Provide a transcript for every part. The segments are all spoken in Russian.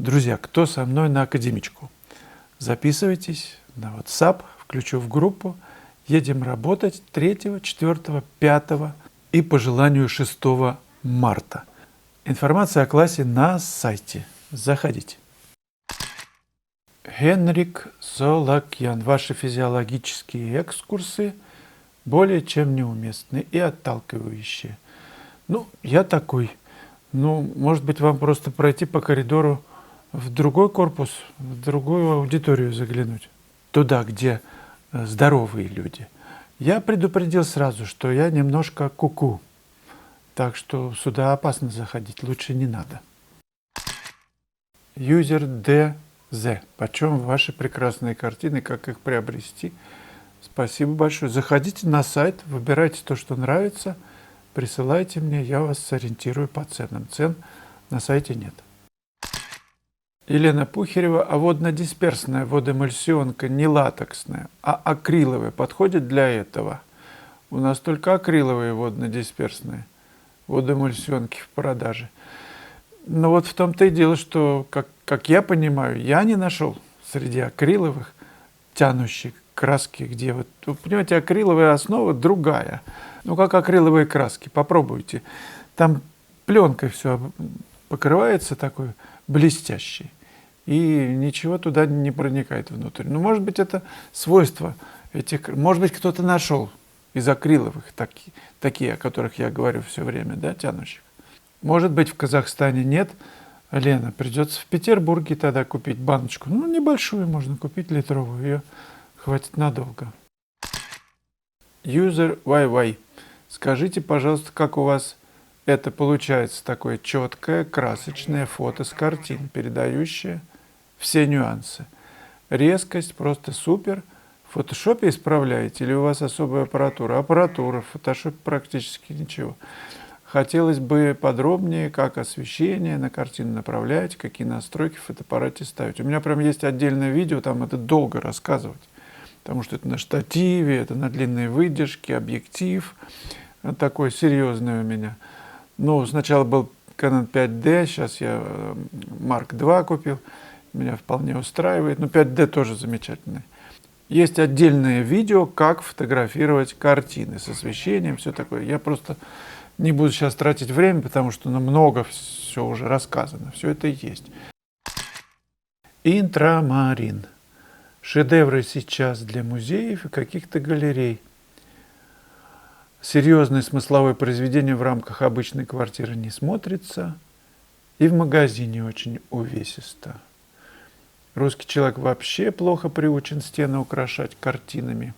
Друзья, кто со мной на академичку? Записывайтесь на WhatsApp, включу в группу. Едем работать 3, 4, 5 и по желанию 6 марта. Информация о классе на сайте. Заходите. Генрик Солакьян. Ваши физиологические экскурсы более чем неуместны и отталкивающие. Я такой. Может быть, вам просто пройти по коридору в другой корпус, в другую аудиторию заглянуть. Туда, где здоровые люди. Я предупредил сразу, что я немножко куку. Так что сюда опасно заходить, лучше не надо. Юзер ДЗ. Почем ваши прекрасные картины, как их приобрести? Спасибо большое. Заходите на сайт, выбирайте то, что нравится, присылайте мне, я вас сориентирую по ценам. Цен на сайте нет. Елена Пухарева. А водно-дисперсная водоэмульсионка не латексная, а акриловая подходит для этого? У нас только акриловые водно-дисперсные водоэмульсионки в продаже. Но вот в том-то и дело, что, как я понимаю, я не нашел среди акриловых тянущих краски, где вы понимаете, акриловая основа другая. Как акриловые краски, попробуйте. Там пленкой все покрывается такой блестящий, и ничего туда не проникает внутрь. Может быть, это свойство этих, может быть, кто-то нашел из акриловых такие, о которых я говорю все время, да, тянущих. Может быть, в Казахстане нет. Лена, придется в Петербурге тогда купить баночку. Небольшую можно купить, литровую, ее хватит надолго. Юзер YY. Скажите, пожалуйста, как у вас это получается, такое четкое, красочное фото с картин, передающее все нюансы. Резкость просто супер. В фотошопе исправляете или у вас особая аппаратура? Аппаратура, в фотошопе практически ничего. Хотелось бы подробнее, как освещение на картину направляете, какие настройки в фотоаппарате ставить. У меня прям есть отдельное видео, там это долго рассказывать, потому что это на штативе, это на длинной выдержке, объектив такой серьезный у меня. Сначала был Canon 5D, сейчас я Mark II купил, меня вполне устраивает, 5D тоже замечательный. Есть отдельное видео, как фотографировать картины с освещением, все такое. Я просто не буду сейчас тратить время, потому что много все уже рассказано, все это есть. Интрамарин. Шедевры сейчас для музеев и каких-то галерей. Серьезное смысловое произведение в рамках обычной квартиры не смотрится. И в магазине очень увесисто. Русский человек вообще плохо приучен стены украшать картинами.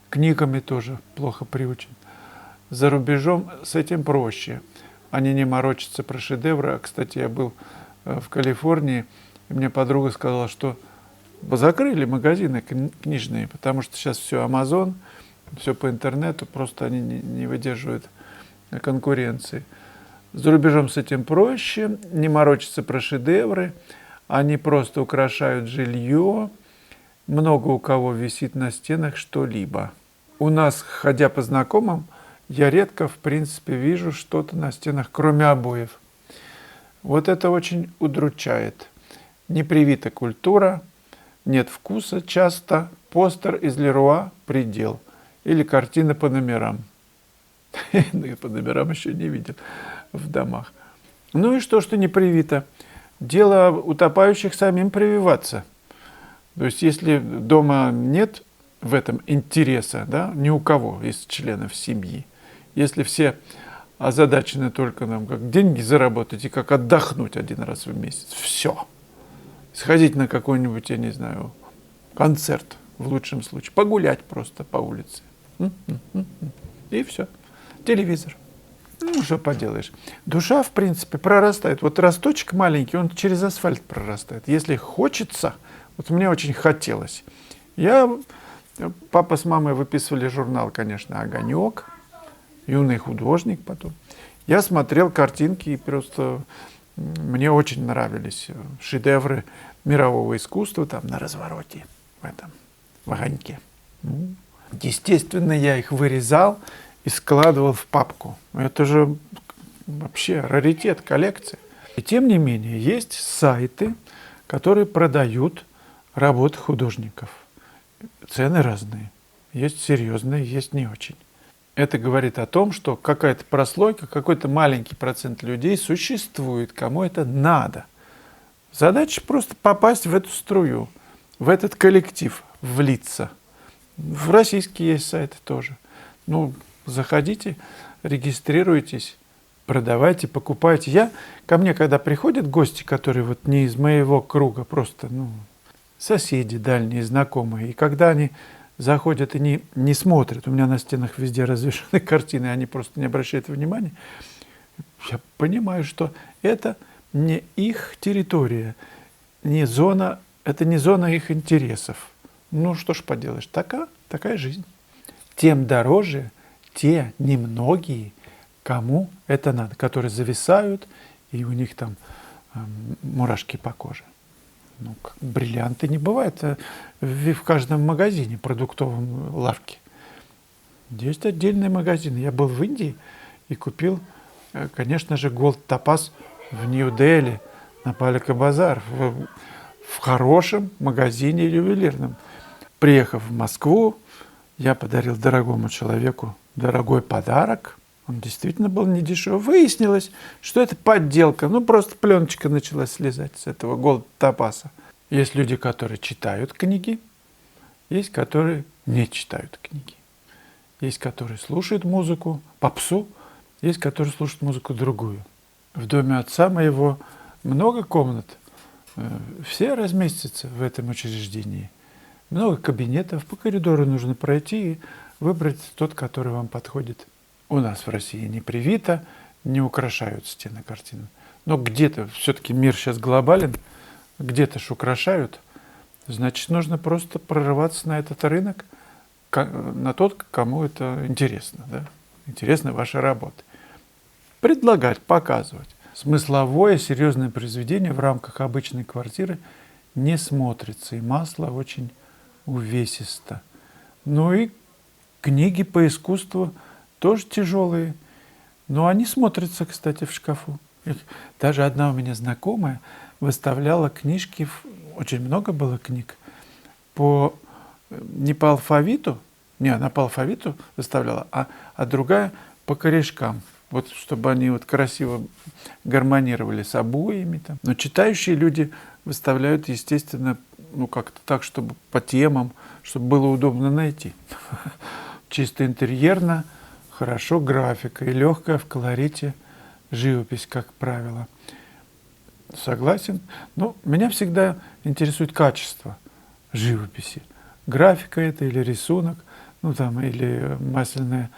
Книгами тоже плохо приучен. За рубежом с этим проще. Они не морочатся про шедевры. Кстати, я был в Калифорнии, и мне подруга сказала, что закрыли магазины книжные, потому что сейчас все Amazon, все по интернету, просто они не выдерживают конкуренции. За рубежом с этим проще, не морочатся про шедевры, они просто украшают жилье, много у кого висит на стенах что-либо. У нас, ходя по знакомым, я редко, в принципе, вижу что-то на стенах, кроме обоев. Вот это очень удручает. Не привита культура, нет вкуса, часто постер из Леруа «Предел» или картина по номерам. По номерам еще не видел в домах. И что не привито? Дело утопающих самим прививаться. То есть, если дома нет в этом интереса, ни у кого из членов семьи, если все озадачены только нам, как деньги заработать и как отдохнуть один раз в месяц, все. Сходить на какой-нибудь, я не знаю, концерт, в лучшем случае, погулять просто по улице. И все. Телевизор. Что поделаешь. Душа, в принципе, прорастает. Вот росточек маленький, он через асфальт прорастает. Если хочется, вот мне очень хотелось. Папа с мамой выписывали журнал, конечно, «Огонек», «Юный художник» потом. Я смотрел картинки, и просто мне очень нравились шедевры мирового искусства там на развороте, в «Огоньке». Естественно, я их вырезал и складывал в папку. Это же вообще раритет коллекции. И тем не менее, есть сайты, которые продают работы художников. Цены разные. Есть серьезные, есть не очень. Это говорит о том, что какая-то прослойка, какой-то маленький процент людей существует, кому это надо. Задача просто попасть в эту струю, в этот коллектив, влиться. В российские есть сайты тоже. Ну, заходите, регистрируйтесь, продавайте, покупайте. Ко мне, когда приходят гости, которые вот не из моего круга, просто соседи, дальние, знакомые, и когда они заходят и не смотрят, у меня на стенах везде развешаны картины, они просто не обращают внимания, я понимаю, что это не их территория, это не зона их интересов. Ну, что ж поделаешь, такая жизнь. Тем дороже те немногие, кому это надо, которые зависают, и у них там мурашки по коже. Как бриллианты не бывает в каждом магазине, продуктовом лавке. Есть отдельные магазины. Я был в Индии и купил, конечно же, Gold Topaz в Нью-Дели, на Палика-базар, в хорошем магазине ювелирном. Приехав в Москву, я подарил дорогому человеку дорогой подарок. Он действительно был недешевый. Выяснилось, что это подделка. Просто пленочка начала слезать с этого Gold Topaz. Есть люди, которые читают книги, есть, которые не читают книги. Есть, которые слушают музыку, попсу, есть, которые слушают музыку другую. В доме отца моего много комнат. Все разместятся в этом учреждении. Много кабинетов. По коридору нужно пройти и выбрать тот, который вам подходит. У нас в России не привито, не украшают стены картинами. Но где-то, все-таки мир сейчас глобален, где-то ж украшают. Значит, нужно просто прорываться на этот рынок, на тот, кому это интересно. Да? Интересны ваши работы. Предлагать, показывать. Смысловое, серьезное произведение в рамках обычной квартиры не смотрится, и масло очень увесисто. И книги по искусству тоже тяжелые, но они смотрятся, кстати, в шкафу. Даже одна у меня знакомая выставляла книжки, очень много было книг, не по алфавиту, она по алфавиту выставляла, а другая по корешкам. Чтобы они красиво гармонировали с обоями. Но читающие люди выставляют, естественно, как-то так, чтобы по темам, чтобы было удобно найти. Чисто интерьерно, хорошо графика и легкая в колорите живопись, как правило. Согласен. Но меня всегда интересует качество живописи. Графика это или рисунок, или масляная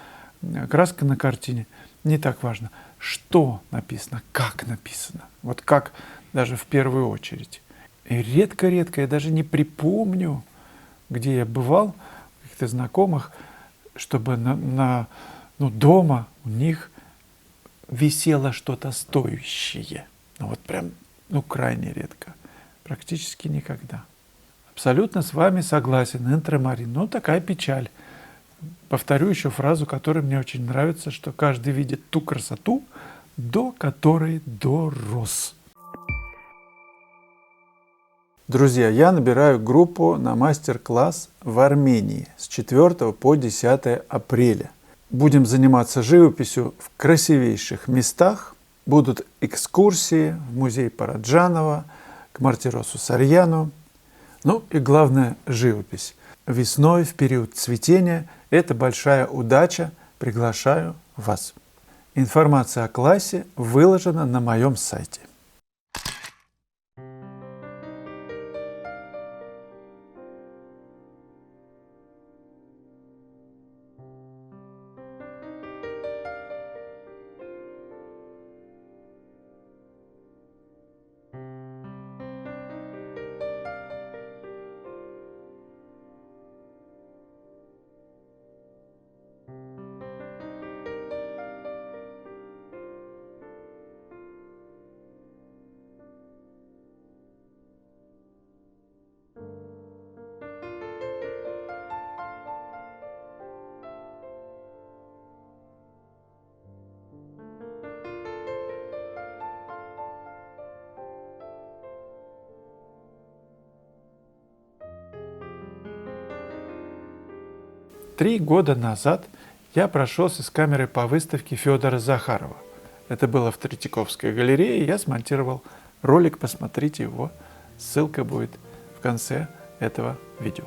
краска на картине. Не так важно, что написано, как написано. Как даже в первую очередь. И редко-редко, я даже не припомню, где я бывал, каких-то знакомых, чтобы дома у них висело что-то стоящее. Крайне редко. Практически никогда. Абсолютно с вами согласен, интрамарин. Такая печаль. Повторю еще фразу, которая мне очень нравится, что каждый видит ту красоту, до которой дорос. Друзья, я набираю группу на мастер-класс в Армении с 4 по 10 апреля. Будем заниматься живописью в красивейших местах. Будут экскурсии в музей Параджанова, к Мартиросу Сарьяну. И главное, живопись. Весной, в период цветения, это большая удача. Приглашаю вас. Информация о классе выложена на моем сайте. 3 года назад я прошелся с камерой по выставке Федора Захарова. Это было в Третьяковской галерее, я смонтировал ролик, посмотрите его, ссылка будет в конце этого видео.